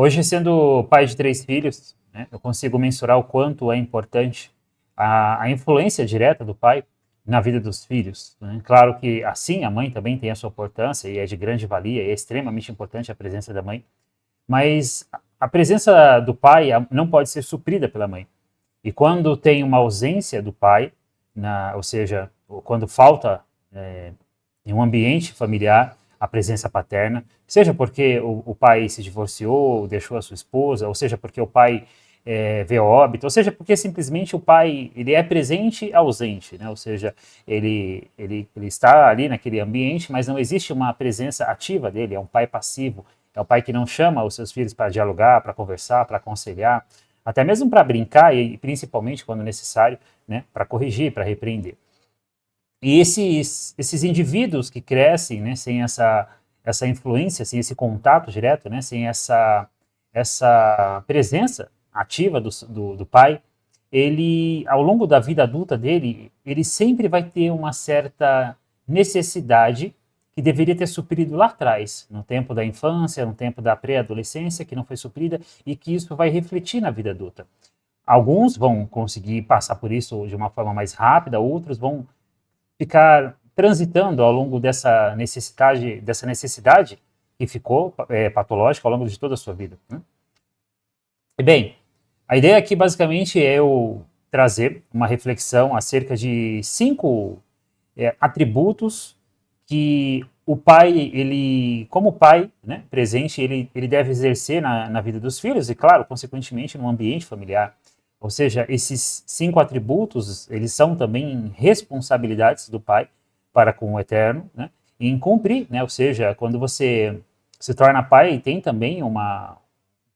Hoje, sendo pai de 3 filhos, né, eu consigo mensurar o quanto é importante a influência direta do pai na vida dos filhos, né? Claro que, assim, a mãe também tem a sua importância e é de grande valia, e é extremamente importante a presença da mãe, mas a presença do pai não pode ser suprida pela mãe. E quando tem uma ausência do pai, ou seja, quando falta em um ambiente familiar a presença paterna, seja porque o pai se divorciou, deixou a sua esposa, ou seja porque o pai veio a óbito, ou seja porque simplesmente o pai ele é presente ausente, né? Ou seja, ele está ali naquele ambiente, mas não existe uma presença ativa dele, é um pai passivo, é o pai que não chama os seus filhos para dialogar, para conversar, para aconselhar, até mesmo para brincar e principalmente quando necessário, né, para corrigir, para repreender. E esses indivíduos que crescem, né, sem essa influência, sem esse contato direto, né, sem essa presença ativa do pai, ele, ao longo da vida adulta dele, ele sempre vai ter uma certa necessidade que deveria ter suprido lá atrás, no tempo da infância, no tempo da pré-adolescência, que não foi suprida, e que isso vai refletir na vida adulta. Alguns vão conseguir passar por isso de uma forma mais rápida, outros vão ficar transitando ao longo dessa necessidade que ficou patológica ao longo de toda a sua vida, né? E bem, a ideia aqui basicamente é eu trazer uma reflexão acerca de 5 atributos que o pai, ele, como pai, né, presente, ele deve exercer na vida dos filhos e, claro, consequentemente, no ambiente familiar. Ou seja, esses 5 atributos, eles são também responsabilidades do pai para com o eterno, né, em cumprir, né, ou seja, quando você se torna pai, tem também uma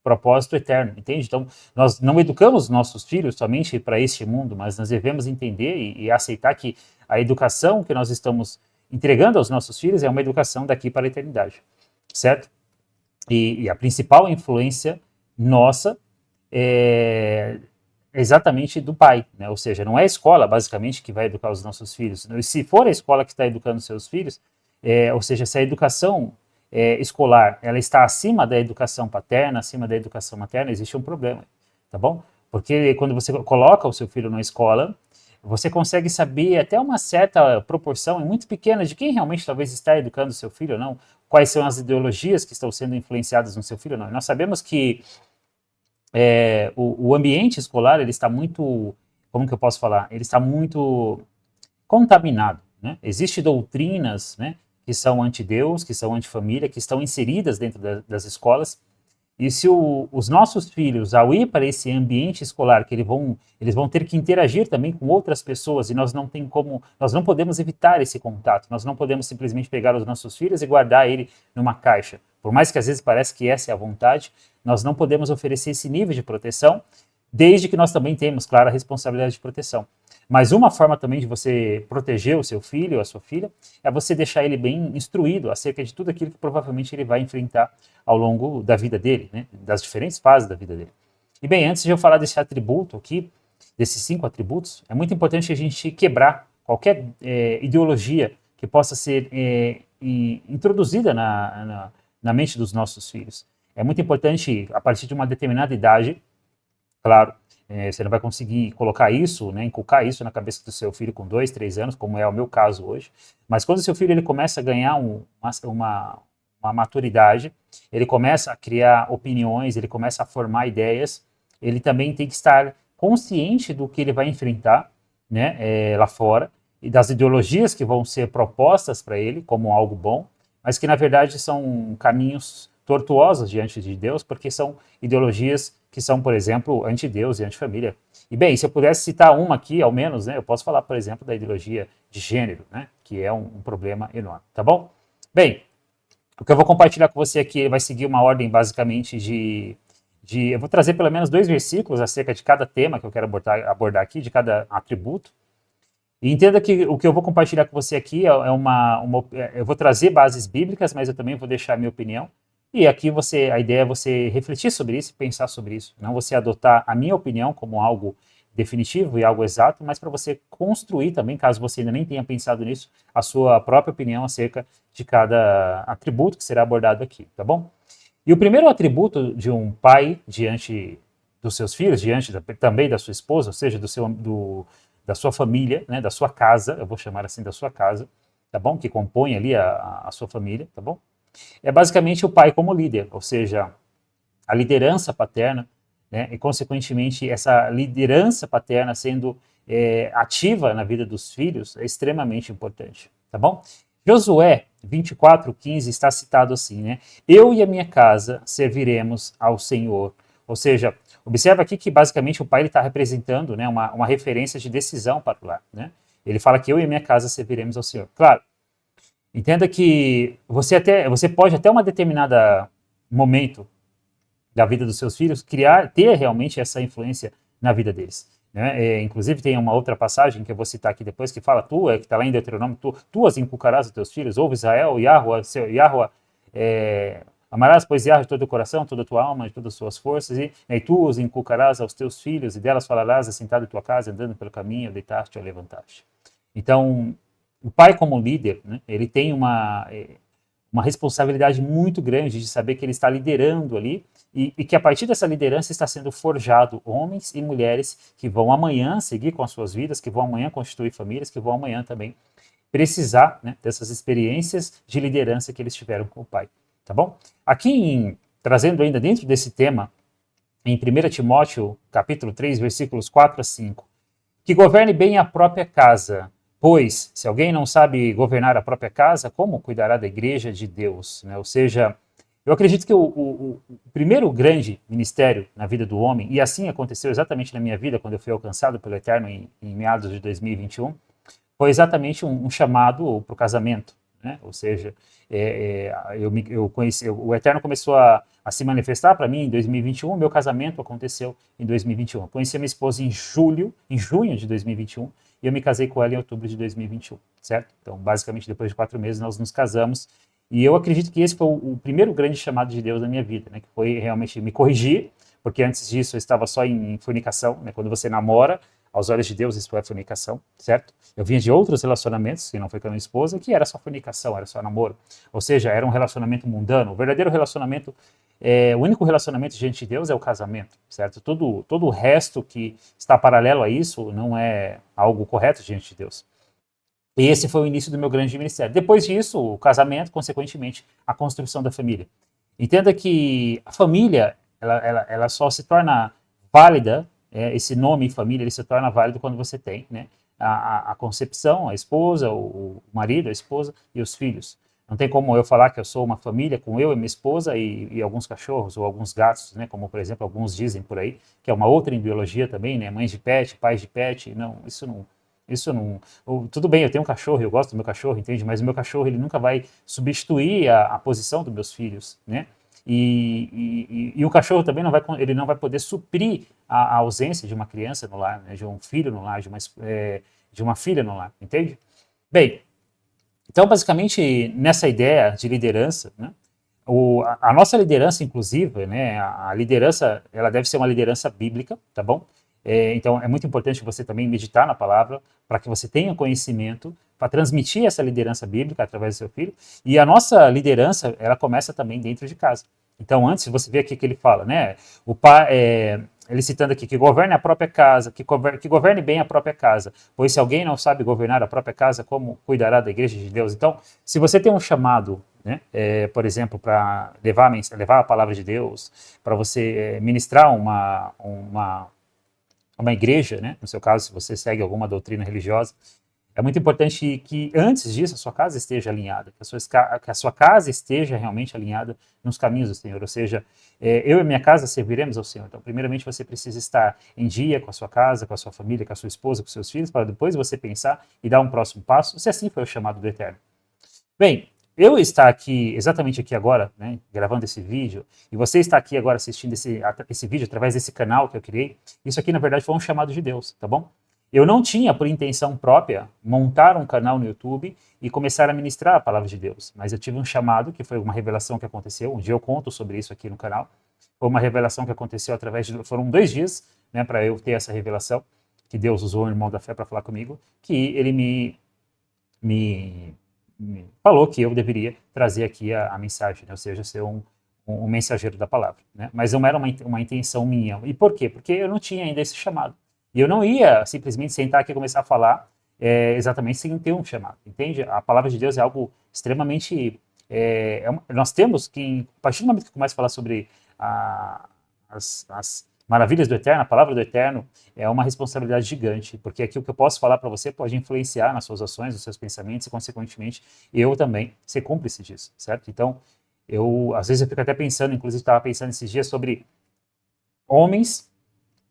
propósito eterno, entende? Então, nós não educamos nossos filhos somente para este mundo, mas nós devemos entender e aceitar que a educação que nós estamos entregando aos nossos filhos é uma educação daqui para a eternidade, certo? E a principal influência nossa é exatamente do pai, né? Ou seja, não é a escola, basicamente, que vai educar os nossos filhos. E se for a escola que está educando seus filhos, ou seja, se a educação escolar ela está acima da educação paterna, acima da educação materna, existe um problema, tá bom? Porque quando você coloca o seu filho na escola, você consegue saber até uma certa proporção, muito pequena, de quem realmente talvez está educando o seu filho ou não, quais são as ideologias que estão sendo influenciadas no seu filho ou não. Nós sabemos que o ambiente escolar, ele está muito, como que eu posso falar? Ele está muito contaminado, né? Existem doutrinas, né, que são anti-Deus, que são anti-família, que estão inseridas dentro das escolas. E se os nossos filhos, ao ir para esse ambiente escolar, que eles vão ter que interagir também com outras pessoas, e nós não podemos evitar esse contato, nós não podemos simplesmente pegar os nossos filhos e guardar ele numa caixa. Por mais que às vezes pareça que essa é a vontade, nós não podemos oferecer esse nível de proteção, desde que nós também temos, claro, a responsabilidade de proteção. Mas uma forma também de você proteger o seu filho ou a sua filha é você deixar ele bem instruído acerca de tudo aquilo que provavelmente ele vai enfrentar ao longo da vida dele, né, das diferentes fases da vida dele. E bem, antes de eu falar desse atributo aqui, desses 5 atributos, é muito importante a gente quebrar qualquer ideologia que possa ser introduzida na mente dos nossos filhos. É muito importante, a partir de uma determinada idade, claro, você não vai conseguir colocar isso, né, inculcar isso na cabeça do seu filho com 2, 3 anos, como é o meu caso hoje, mas quando o seu filho ele começa a ganhar uma maturidade, ele começa a criar opiniões, ele começa a formar ideias, ele também tem que estar consciente do que ele vai enfrentar, né, lá fora, e das ideologias que vão ser propostas para ele como algo bom, mas que na verdade são caminhos tortuosos diante de Deus, porque são ideologias que são, por exemplo, anti-Deus e anti-família. E bem, se eu pudesse citar uma aqui, ao menos, né, eu posso falar, por exemplo, da ideologia de gênero, né, que é um problema enorme, tá bom? Bem, o que eu vou compartilhar com você aqui vai seguir uma ordem basicamente eu vou trazer pelo menos 2 versículos acerca de cada tema que eu quero abordar aqui, de cada atributo. E entenda que o que eu vou compartilhar com você aqui eu vou trazer bases bíblicas, mas eu também vou deixar a minha opinião. E aqui a ideia é você refletir sobre isso e pensar sobre isso. Não você adotar a minha opinião como algo definitivo e algo exato, mas para você construir também, caso você ainda nem tenha pensado nisso, a sua própria opinião acerca de cada atributo que será abordado aqui, tá bom? E o primeiro atributo de um pai diante dos seus filhos, também da sua esposa, ou seja, da sua família, né, da sua casa, eu vou chamar assim da sua casa, tá bom? Que compõe ali a sua família, tá bom? É basicamente o pai como líder, ou seja, a liderança paterna, né, e consequentemente essa liderança paterna sendo ativa na vida dos filhos é extremamente importante, tá bom? Josué 24:15 está citado assim, né? Eu e a minha casa serviremos ao Senhor. Ou seja, observa aqui que basicamente o pai está representando, né, uma referência de decisão para o lar, né? Ele fala que eu e a minha casa serviremos ao Senhor. Claro, entenda que você pode até uma determinada momento da vida dos seus filhos, ter realmente essa influência na vida deles. Né? Inclusive tem uma outra passagem que eu vou citar aqui depois que fala, que está lá em Deuteronômio, tu as inculcarás aos teus filhos, ouve Israel, Yahweh, amarás, pois, Yahweh de todo o coração, toda a tua alma, de todas as suas forças, e tu os inculcarás aos teus filhos, e delas falarás assentado em tua casa, andando pelo caminho, deitaste ou levantaste. Então, o pai como líder, né, ele tem uma responsabilidade muito grande de saber que ele está liderando ali e que a partir dessa liderança está sendo forjado homens e mulheres que vão amanhã seguir com as suas vidas, que vão amanhã constituir famílias, que vão amanhã também precisar, né, dessas experiências de liderança que eles tiveram com o pai, tá bom? Aqui, trazendo ainda dentro desse tema, em 1 Timóteo, capítulo 3, versículos 4 a 5, que governe bem a própria casa, pois, se alguém não sabe governar a própria casa, como cuidará da igreja de Deus? Né? Ou seja, eu acredito que o primeiro grande ministério na vida do homem, e assim aconteceu exatamente na minha vida, quando eu fui alcançado pelo Eterno em meados de 2021, foi exatamente um chamado para o casamento. Né? Ou seja, eu conheci, o Eterno começou a se manifestar para mim em 2021, meu casamento aconteceu em 2021. Eu conheci a minha esposa em junho de 2021, e eu me casei com ela em outubro de 2021, certo? Então, basicamente, depois de 4 meses, nós nos casamos, e eu acredito que esse foi o primeiro grande chamado de Deus na minha vida, né? Que foi realmente me corrigir, porque antes disso eu estava só em fornicação, né? Quando você namora, aos olhos de Deus, isso é fornicação, certo? Eu vinha de outros relacionamentos, que não foi com a minha esposa, que era só fornicação, era só namoro. Ou seja, era um relacionamento mundano. O verdadeiro relacionamento, o único relacionamento diante de Deus é o casamento, certo? Todo o resto que está paralelo a isso não é algo correto diante de Deus. E esse foi o início do meu grande ministério. Depois disso, o casamento, consequentemente, a construção da família. Entenda que a família, ela só se torna válida, esse nome família, ele se torna válido quando você tem, né, a concepção, a esposa, o marido, a esposa e os filhos. Não tem como eu falar que eu sou uma família com eu e minha esposa e alguns cachorros ou alguns gatos, né, como, por exemplo, alguns dizem por aí, que é uma outra ideologia também, né, mães de pet, pais de pet. Não, isso não. Tudo bem, eu tenho um cachorro, eu gosto do meu cachorro, entende? Mas o meu cachorro ele nunca vai substituir a posição dos meus filhos, né? E o cachorro também ele não vai poder suprir a ausência de uma criança no lar, né? De um filho no lar, de uma filha no lar, entende? Bem, então basicamente nessa ideia de liderança, né? A nossa liderança, inclusive, né, a liderança, ela deve ser uma liderança bíblica, tá bom? Então, é muito importante você também meditar na palavra, para que você tenha conhecimento, para transmitir essa liderança bíblica através do seu filho. E a nossa liderança, ela começa também dentro de casa. Então, antes, você vê aqui que ele fala, né, o pai, ele citando aqui, que governe a própria casa, que governe bem a própria casa, pois se alguém não sabe governar a própria casa, como cuidará da igreja de Deus? Então, se você tem um chamado, né, por exemplo, para levar a palavra de Deus, para você ministrar uma igreja, né, no seu caso, se você segue alguma doutrina religiosa, é muito importante que antes disso a sua casa esteja alinhada, que a sua casa esteja realmente alinhada nos caminhos do Senhor, ou seja, eu e minha casa serviremos ao Senhor. Então, primeiramente você precisa estar em dia com a sua casa, com a sua família, com a sua esposa, com os seus filhos, para depois você pensar e dar um próximo passo, se assim foi o chamado do Eterno. Bem, eu estar aqui, exatamente aqui agora, né, gravando esse vídeo, e você está aqui agora assistindo esse vídeo através desse canal que eu criei, isso aqui na verdade foi um chamado de Deus, tá bom? Eu não tinha por intenção própria montar um canal no YouTube e começar a ministrar a palavra de Deus, mas eu tive um chamado, que foi uma revelação que aconteceu, um dia eu conto sobre isso aqui no canal, foi uma revelação que aconteceu foram 2 dias, né, para eu ter essa revelação, que Deus usou o irmão da fé para falar comigo, que ele me falou que eu deveria trazer aqui a mensagem, né? Ou seja, ser um mensageiro da palavra, né? Mas não era uma intenção minha. E por quê? Porque eu não tinha ainda esse chamado. E eu não ia simplesmente sentar aqui e começar a falar exatamente sem ter um chamado, entende? A palavra de Deus é algo extremamente... nós temos que, a partir do momento que começa a falar sobre as maravilhas do Eterno, a palavra do Eterno, é uma responsabilidade gigante, porque aquilo que eu posso falar para você pode influenciar nas suas ações, nos seus pensamentos, e consequentemente eu também ser cúmplice disso, certo? Então, às vezes eu fico até pensando, inclusive estava pensando esses dias sobre homens,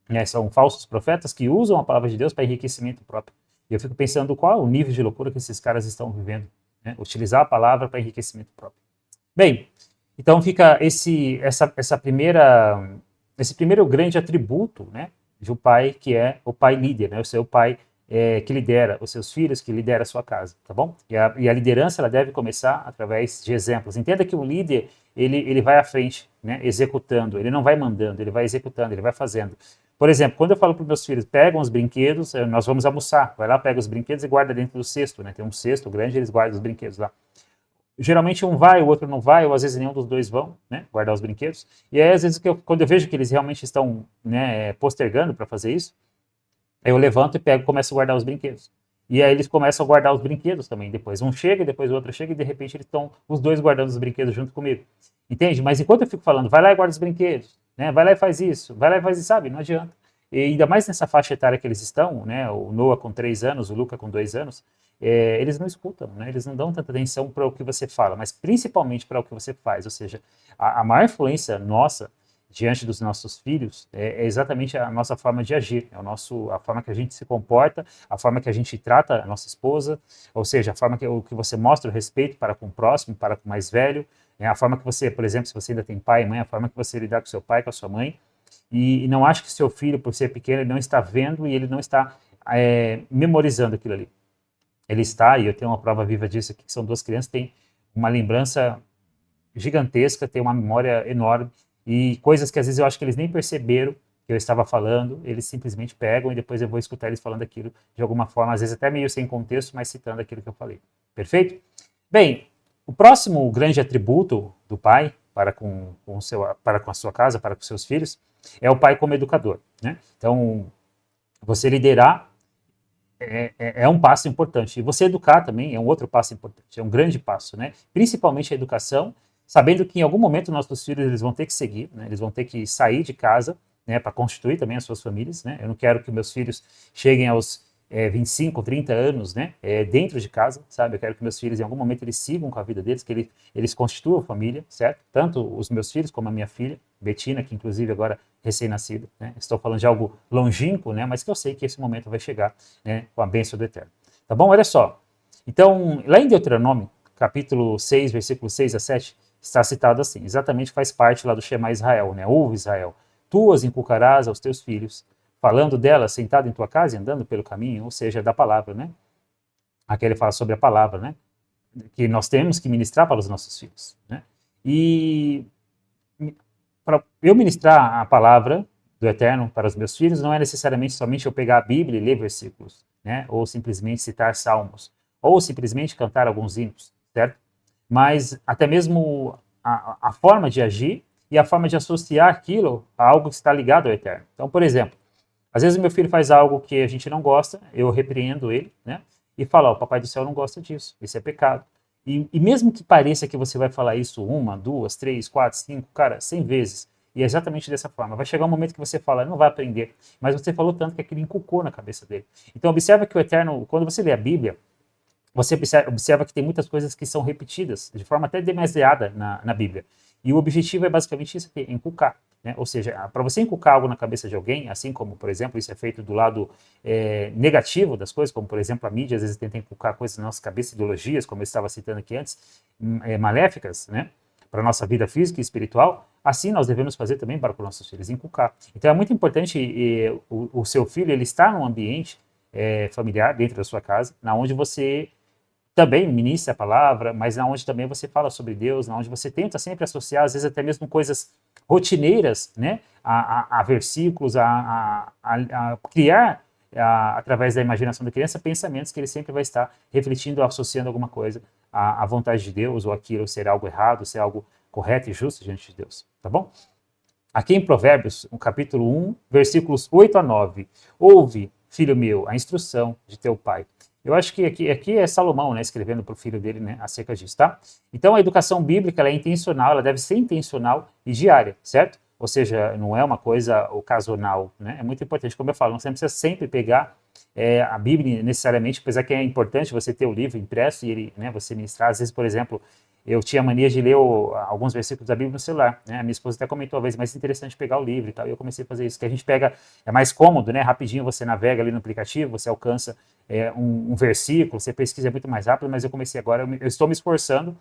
né, são falsos profetas que usam a palavra de Deus para enriquecimento próprio. E eu fico pensando qual é o nível de loucura que esses caras estão vivendo, né? Utilizar a palavra para enriquecimento próprio. Bem, então fica esse primeiro grande atributo, né, de um pai que é o pai líder, né, o seu pai que lidera os seus filhos, que lidera a sua casa, tá bom? E a liderança ela deve começar através de exemplos. Entenda que o líder ele vai à frente, né, executando, ele não vai mandando, ele vai executando, ele vai fazendo. Por exemplo, quando eu falo para os meus filhos, pegam os brinquedos, nós vamos almoçar, vai lá, pega os brinquedos e guarda dentro do cesto, né? Tem um cesto grande, eles guardam os brinquedos lá. Geralmente um vai, o outro não vai, ou às vezes nenhum dos dois vão, né, guardar os brinquedos. E aí, às vezes, quando eu vejo que eles realmente estão, né, postergando para fazer isso, eu levanto e pego e começo a guardar os brinquedos. E aí eles começam a guardar os brinquedos também. Depois um chega, depois o outro chega, e de repente eles estão os dois guardando os brinquedos junto comigo. Entende? Mas enquanto eu fico falando, vai lá e guarda os brinquedos, né, vai lá e faz isso, vai lá e faz isso, sabe? Não adianta. E ainda mais nessa faixa etária que eles estão, né, o Noah com 3 anos, o Luca com 2 anos, eles não escutam, né, eles não dão tanta atenção para o que você fala, mas principalmente para o que você faz. Ou seja, a maior influência nossa diante dos nossos filhos é exatamente a nossa forma de agir, a forma que a gente se comporta, a forma que a gente trata a nossa esposa, ou seja, a forma que você mostra o respeito para com o próximo, para com o mais velho, a forma que você, por exemplo, se você ainda tem pai e mãe, a forma que você lidar com seu pai, com a sua mãe, e não acho que seu filho, por ser pequeno, ele não está vendo e ele não está memorizando aquilo ali. Ele está, e eu tenho uma prova viva disso aqui, que são 2 crianças, têm uma lembrança gigantesca, têm uma memória enorme, e coisas que às vezes eu acho que eles nem perceberam que eu estava falando, eles simplesmente pegam e depois eu vou escutar eles falando aquilo de alguma forma, às vezes até meio sem contexto, mas citando aquilo que eu falei. Perfeito? Bem, o próximo grande atributo do pai para com a sua casa, para com seus filhos, é o pai como educador, né? Então, você liderar é um passo importante. E você educar também é um outro passo importante, é um grande passo, né? Principalmente a educação, sabendo que em algum momento nossos filhos eles vão ter que seguir, né? Eles vão ter que sair de casa, né, para constituir também as suas famílias, né? Eu não quero que meus filhos cheguem aos 25, 30 anos, né, dentro de casa, sabe? Eu quero que meus filhos, em algum momento, eles sigam com a vida deles, que eles constituam família, certo? Tanto os meus filhos como a minha filha, Betina, que inclusive agora recém-nascida, né? Estou falando de algo longínquo, né, mas que eu sei que esse momento vai chegar, né, com a bênção do Eterno. Tá bom? Olha só. Então, lá em Deuteronômio, capítulo 6, versículo 6 a 7, está citado assim, exatamente faz parte lá do Shema Israel, né? Ouve Israel, tu as inculcarás aos teus filhos, falando dela sentado em tua casa e andando pelo caminho, ou seja, da palavra, né? Aqui ele fala sobre a palavra, né? Que nós temos que ministrar para os nossos filhos, né? E para eu ministrar a palavra do Eterno para os meus filhos, não é necessariamente somente eu pegar a Bíblia e ler versículos, né? Ou simplesmente citar salmos, ou simplesmente cantar alguns hinos, certo? Mas até mesmo a forma de agir e a forma de associar aquilo a algo que está ligado ao Eterno. Então, por exemplo, às vezes o meu filho faz algo que a gente não gosta, eu repreendo ele, né? E falo, o papai do céu não gosta disso, isso é pecado. E mesmo que pareça que você vai falar isso 1, 2, 3, 4, 5, cara, 100 vezes, e é exatamente dessa forma, vai chegar um momento que você fala, ele não vai aprender, mas você falou tanto que aquilo inculcou na cabeça dele. Então observa que o Eterno, quando você lê a Bíblia, você observa que tem muitas coisas que são repetidas, de forma até demasiada na Bíblia. E o objetivo é basicamente isso aqui, inculcar. Né? Ou seja, para você inculcar algo na cabeça de alguém, assim como, por exemplo, isso é feito do lado negativo das coisas, como, por exemplo, a mídia às vezes tenta inculcar coisas na nossa cabeça, ideologias, como eu estava citando aqui antes, maléficas, né? Para a nossa vida física e espiritual, assim nós devemos fazer também para os nossos filhos, inculcar. Então é muito importante o seu filho ele estar num ambiente familiar, dentro da sua casa, na onde você também ministra a palavra, mas na onde também você fala sobre Deus, na onde você tenta sempre associar, às vezes até mesmo coisas rotineiras, né, a versículos, a criar, através da imaginação da criança, pensamentos que ele sempre vai estar refletindo, associando alguma coisa à vontade de Deus, ou aquilo ser algo errado, ser algo correta e justa diante de Deus, tá bom? Aqui em Provérbios, no capítulo 1, versículos 8 a 9, ouve, filho meu, a instrução de teu pai. Eu acho que aqui é Salomão, né, escrevendo para o filho dele, né, acerca disso, tá? Então a educação bíblica ela é intencional, ela deve ser intencional e diária, certo? Ou seja, não é uma coisa ocasional, né? É muito importante, como eu falo, você não precisa sempre pegar a Bíblia necessariamente, apesar que é importante você ter o livro impresso e ele, né, você ministrar. Às vezes, por exemplo, eu tinha mania de ler alguns versículos da Bíblia no celular, né? A minha esposa até comentou, às vezes, mais interessante pegar o livro e tal, e eu comecei a fazer isso, que a gente pega, é mais cômodo, né? Rapidinho você navega ali no aplicativo, você alcança um versículo, você pesquisa muito mais rápido, mas eu comecei agora, eu estou me esforçando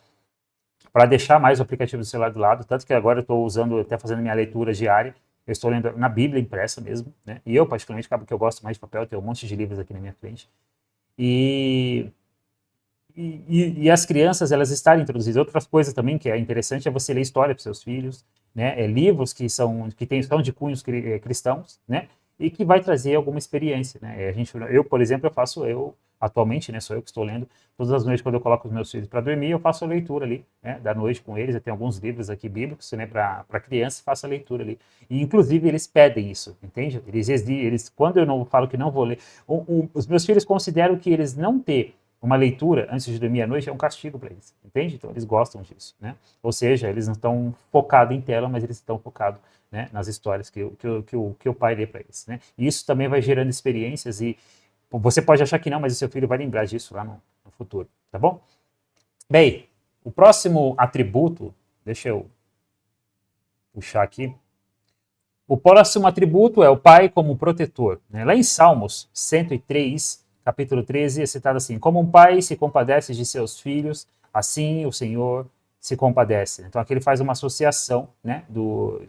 para deixar mais o aplicativo do celular do lado, tanto que agora eu estou usando, até fazendo minha leitura diária, eu estou lendo na Bíblia impressa mesmo, né? E eu, particularmente, acabo que eu gosto mais de papel, eu tenho um monte de livros aqui na minha frente. E as crianças, elas estarem introduzidas. Outras coisas também que é interessante é você ler história para seus filhos, né? Livros que são de cunhos cristãos, né? E que vai trazer alguma experiência, né? Eu, por exemplo, atualmente, né, sou eu que estou lendo, todas as noites quando eu coloco os meus filhos para dormir, eu faço a leitura ali, né, da noite com eles. Eu tenho alguns livros aqui bíblicos, né, para criança, faço a leitura ali. E, inclusive, eles pedem isso, entende? Quando eu não falo que não vou ler, os meus filhos consideram que eles não ter uma leitura antes de dormir à noite é um castigo para eles, entende? Então, eles gostam disso, né? Ou seja, eles não estão focados em tela, mas eles estão focados, né, nas histórias que o pai lê para eles, né? E isso também vai gerando experiências e você pode achar que não, mas o seu filho vai lembrar disso lá no futuro, tá bom? Bem, o próximo atributo, deixa eu puxar aqui. O próximo atributo é o pai como protetor, né? Lá em Salmos 103, capítulo 13, é citado assim: como um pai se compadece de seus filhos, assim o Senhor se compadece. Então aqui ele faz uma associação, né, do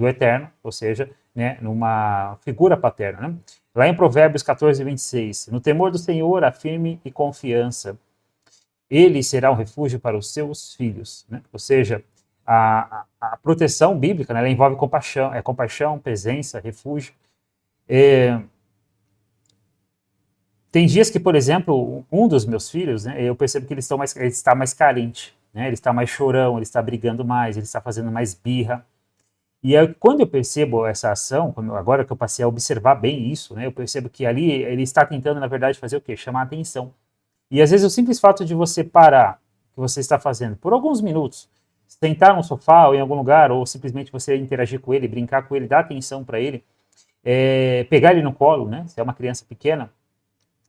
Eterno, ou seja, né, numa figura paterna, né? Lá em Provérbios 14, 26, no temor do Senhor há firme e confiança, ele será um refúgio para os seus filhos, né? Ou seja, a proteção bíblica, né, ela envolve compaixão, presença, refúgio. Tem dias que, por exemplo, um dos meus filhos, né, eu percebo que ele está mais carente, né, ele está mais chorão, ele está brigando mais, ele está fazendo mais birra. E aí, quando eu percebo essa ação, agora que eu passei a observar bem isso, né, eu percebo que ali ele está tentando, na verdade, fazer o quê? Chamar a atenção. E às vezes o simples fato de você parar o que você está fazendo por alguns minutos, sentar no sofá ou em algum lugar, ou simplesmente você interagir com ele, brincar com ele, dar atenção para ele, pegar ele no colo, né, se é uma criança pequena,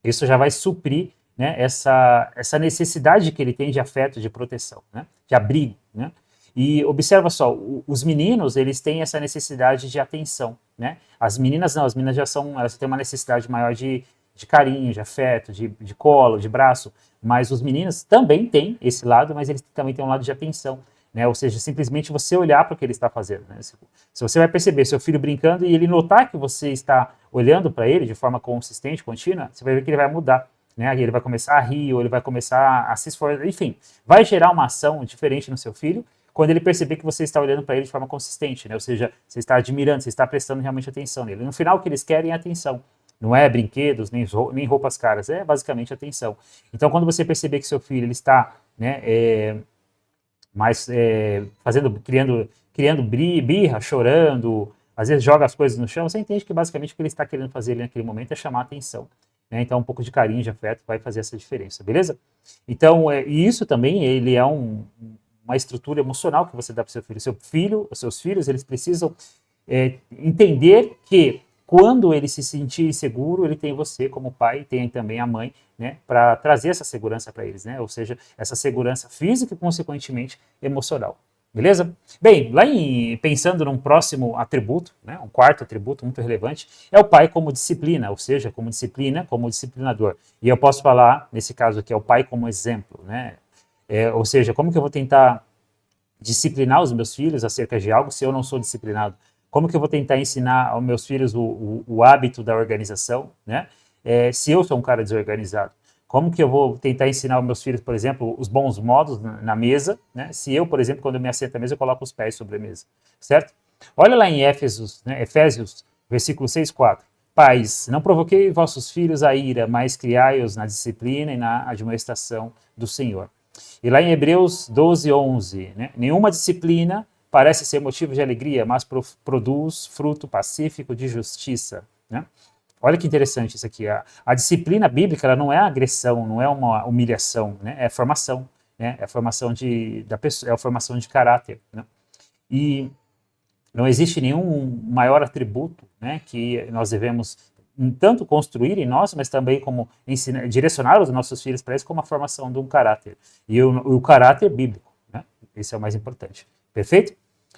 isso já vai suprir, né, essa necessidade que ele tem de afeto, de proteção, né, de abrigo, né. E observa só, os meninos, eles têm essa necessidade de atenção, né? As meninas não, as meninas elas têm uma necessidade maior de carinho, de afeto, de colo, de braço, mas os meninos também têm esse lado, mas eles também têm um lado de atenção, né? Ou seja, simplesmente você olhar para o que ele está fazendo, né? Se você vai perceber seu filho brincando e ele notar que você está olhando para ele de forma consistente, contínua, você vai ver que ele vai mudar, né? Ele vai começar a rir, ou ele vai começar a se esforçar, enfim, vai gerar uma ação diferente no seu filho, quando ele perceber que você está olhando para ele de forma consistente, né? Ou seja, você está admirando, você está prestando realmente atenção nele. No final, o que eles querem é atenção. Não é brinquedos, nem roupas caras, é basicamente atenção. Então, quando você perceber que seu filho ele está, né, criando birra, chorando, às vezes joga as coisas no chão, você entende que basicamente o que ele está querendo fazer ali naquele momento é chamar a atenção, né? Então, um pouco de carinho, de afeto vai fazer essa diferença, beleza? Então, isso também, ele é uma estrutura emocional que você dá para o seu filho. Os seus filhos, eles precisam entender que quando ele se sentir inseguro, ele tem você como pai, tem também a mãe, né, para trazer essa segurança para eles, né? Ou seja, essa segurança física e, consequentemente, emocional. Beleza? Bem, pensando num próximo atributo, né, um quarto atributo muito relevante, é o pai como disciplina, ou seja, como disciplina, como disciplinador. E eu posso falar, nesse caso aqui, é o pai como exemplo, né? Ou seja, como que eu vou tentar disciplinar os meus filhos acerca de algo se eu não sou disciplinado? Como que eu vou tentar ensinar aos meus filhos o hábito da organização, né? Se eu sou um cara desorganizado? Como que eu vou tentar ensinar aos meus filhos, por exemplo, os bons modos na mesa, né? Se eu, por exemplo, quando eu me assento à mesa, eu coloco os pés sobre a mesa, certo? Olha lá em Efésios, né? Efésios, versículo 6:4. Pais, não provoquei vossos filhos a ira, mas criai-os na disciplina e na admoestação do Senhor. E lá em Hebreus 12, 11, né? Nenhuma disciplina parece ser motivo de alegria, mas produz fruto pacífico de justiça, né? Olha que interessante isso aqui. A disciplina bíblica ela não é agressão, não é uma humilhação, né? É formação, né? É a formação da pessoa, é a formação de caráter, né? E não existe nenhum maior atributo, né, que nós devemos tanto construir em nós, mas também como ensinar, direcionar os nossos filhos para isso, como a formação de um caráter. E o caráter bíblico, né? Esse é o mais importante. Perfeito?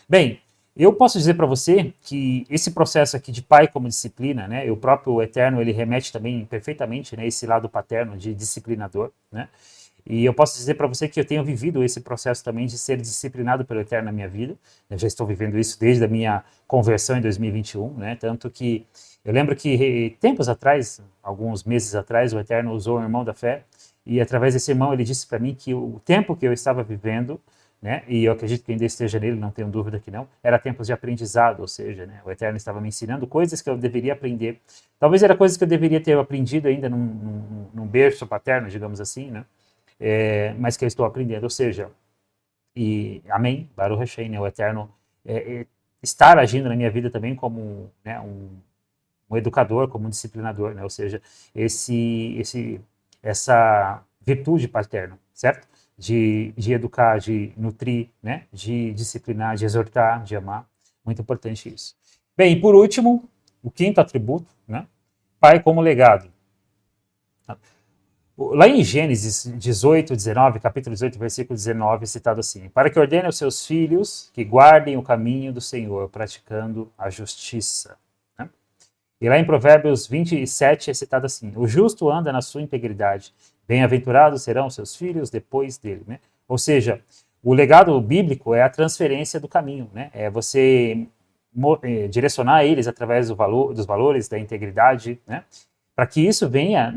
Bem, eu posso dizer para você que esse processo aqui de pai como disciplina, né, o próprio Eterno, ele remete também perfeitamente, né, esse lado paterno de disciplinador, né? E eu posso dizer para você que eu tenho vivido esse processo também de ser disciplinado pelo Eterno na minha vida. Eu já estou vivendo isso desde a minha conversão em 2021, né? Tanto que eu lembro que tempos atrás, alguns meses atrás, o Eterno usou um irmão da fé e através desse irmão ele disse para mim que o tempo que eu estava vivendo, né? E eu acredito que ainda esteja nele, não tenho dúvida que não, era tempos de aprendizado, ou seja, né? O Eterno estava me ensinando coisas que eu deveria aprender. Talvez era coisas que eu deveria ter aprendido ainda num berço paterno, digamos assim, né? Mas que eu estou aprendendo, ou seja, e amém, Baruch Hashem, né, o Eterno estar agindo na minha vida também como, né, um educador, como um disciplinador, né, ou seja, essa virtude paterna, certo? De educar, de nutrir, né, de disciplinar, de exortar, de amar, muito importante isso. Bem, e por último, o quinto atributo, né, pai como legado. Lá em Gênesis 18, 19, capítulo 18, versículo 19, citado assim: para que ordene aos seus filhos que guardem o caminho do Senhor, praticando a justiça. Né? E lá em Provérbios 27 é citado assim: o justo anda na sua integridade, bem-aventurados serão seus filhos depois dele. Né? Ou seja, o legado bíblico é a transferência do caminho, né? É você direcionar eles através dos valores, da integridade, né? Para que isso venha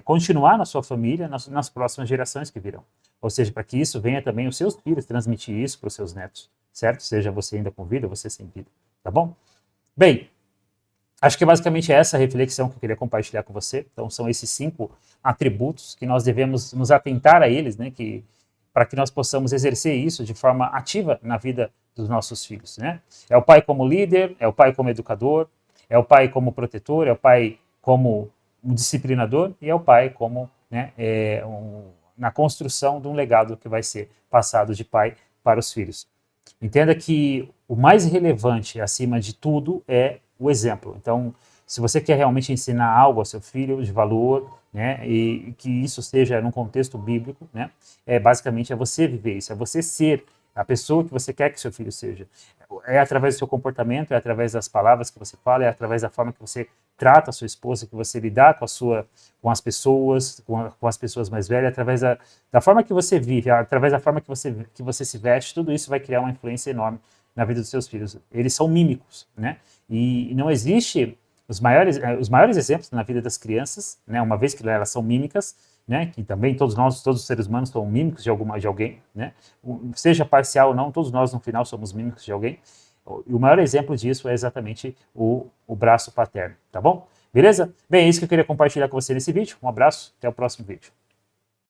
continuar na sua família, nas próximas gerações que virão. Ou seja, para que isso venha também os seus filhos transmitir isso para os seus netos, certo? Seja você ainda com vida, você sem vida, tá bom? Bem, acho que basicamente é essa a reflexão que eu queria compartilhar com você. Então, são esses 5 atributos que nós devemos nos atentar a eles, né? Para que nós possamos exercer isso de forma ativa na vida dos nossos filhos, né? É o pai como líder, é o pai como educador, é o pai como protetor, é o pai como um disciplinador e é o pai como, né, na construção de um legado que vai ser passado de pai para os filhos. Entenda que o mais relevante acima de tudo é o exemplo. Então, se você quer realmente ensinar algo ao seu filho de valor, né, e que isso seja num contexto bíblico, né, basicamente é você viver isso, é você ser a pessoa que você quer que seu filho seja. É através do seu comportamento, é através das palavras que você fala, é através da forma que você trata a sua esposa, que você lidar com as pessoas, com as pessoas mais velhas, através da forma que você vive, através da forma que você se veste, tudo isso vai criar uma influência enorme na vida dos seus filhos. Eles são mímicos, né? E não existe os maiores exemplos na vida das crianças, né? Uma vez que elas são mímicas, né? Que também todos os seres humanos são mímicos de alguém, né? Seja parcial ou não, todos nós no final somos mímicos de alguém. E o maior exemplo disso é exatamente o braço paterno, tá bom? Beleza? Bem, é isso que eu queria compartilhar com você nesse vídeo. Um abraço, até o próximo vídeo.